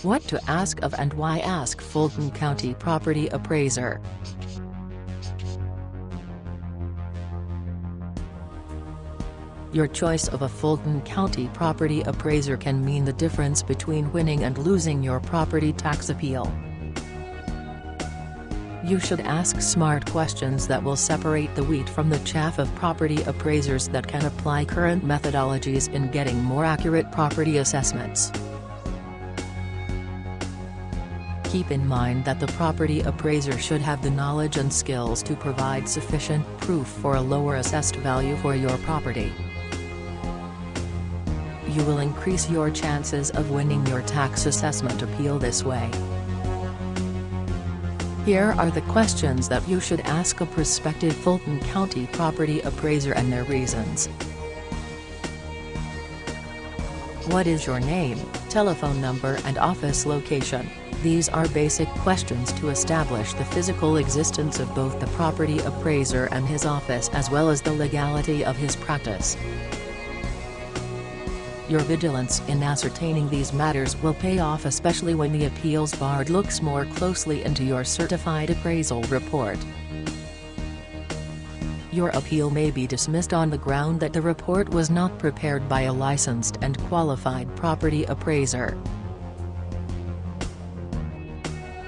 What to ask of and why ask Fulton County Property Appraiser. Your choice of a Fulton County Property Appraiser can mean the difference between winning and losing your property tax appeal. You should ask smart questions that will separate the wheat from the chaff of property appraisers that can apply current methodologies in getting more accurate property assessments. Keep in mind that the property appraiser should have the knowledge and skills to provide sufficient proof for a lower assessed value for your property. You will increase your chances of winning your tax assessment appeal this way. Here are the questions that you should ask a prospective Fulton County property appraiser and their reasons. What is your name, telephone number and office location? These are basic questions to establish the physical existence of both the property appraiser and his office, as well as the legality of his practice. Your vigilance in ascertaining these matters will pay off, especially when the appeals board looks more closely into your certified appraisal report. Your appeal may be dismissed on the ground that the report was not prepared by a licensed and qualified property appraiser.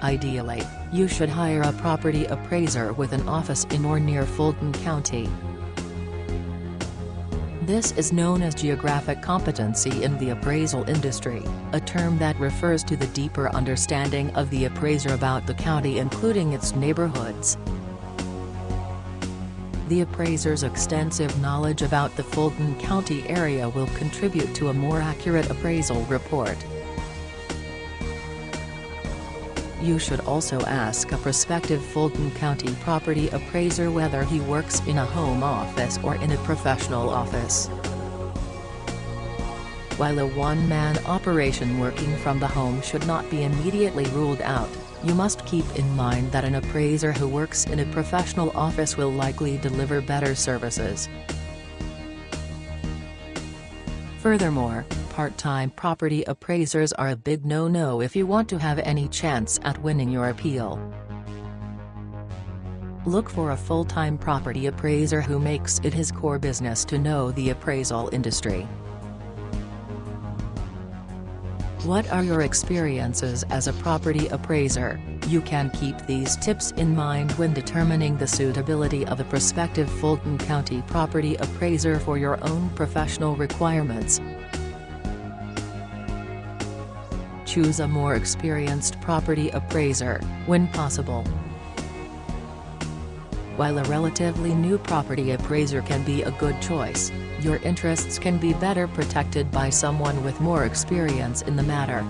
Ideally, you should hire a property appraiser with an office in or near Fulton County. This is known as geographic competency in the appraisal industry, a term that refers to the deeper understanding of the appraiser about the county, including its neighborhoods. The appraiser's extensive knowledge about the Fulton County area will contribute to a more accurate appraisal report. You should also ask a prospective Fulton County property appraiser whether he works in a home office or in a professional office. While a one-man operation working from the home should not be immediately ruled out, you must keep in mind that an appraiser who works in a professional office will likely deliver better services. Furthermore, part-time property appraisers are a big no-no if you want to have any chance at winning your appeal. Look for a full-time property appraiser who makes it his core business to know the appraisal industry. What are your experiences as a property appraiser? You can keep these tips in mind when determining the suitability of a prospective Fulton County property appraiser for your own professional requirements. Choose a more experienced property appraiser, when possible. While a relatively new property appraiser can be a good choice, your interests can be better protected by someone with more experience in the matter.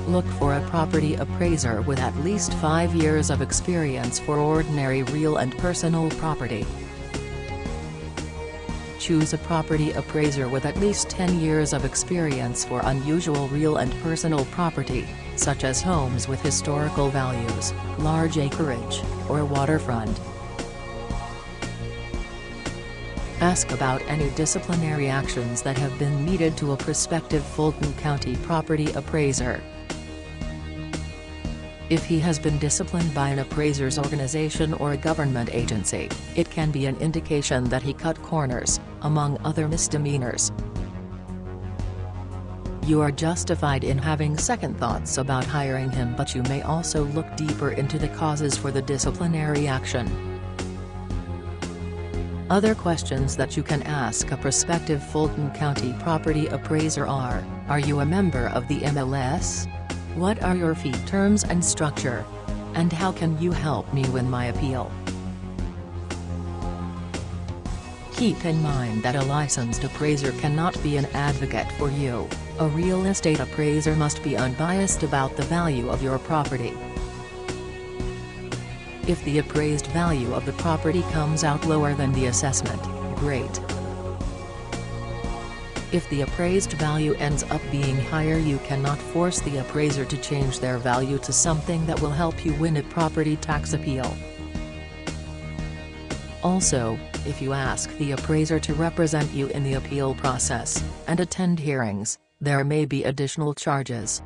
Look for a property appraiser with at least 5 years of experience for ordinary real and personal property. Choose a property appraiser with at least 10 years of experience for unusual real and personal property, such as homes with historical values, large acreage, or waterfront. Ask about any disciplinary actions that have been meted to a prospective Fulton County property appraiser. If he has been disciplined by an appraiser's organization or a government agency, it can be an indication that he cut corners, among other misdemeanors. You are justified in having second thoughts about hiring him, but you may also look deeper into the causes for the disciplinary action. Other questions that you can ask a prospective Fulton County property appraiser are you a member of the MLS? What are your fee terms and structure? And how can you help me win my appeal? Keep in mind that a licensed appraiser cannot be an advocate for you. A real estate appraiser must be unbiased about the value of your property. If the appraised value of the property comes out lower than the assessment, great. If the appraised value ends up being higher, you cannot force the appraiser to change their value to something that will help you win a property tax appeal. Also, if you ask the appraiser to represent you in the appeal process, and attend hearings, There may be additional charges.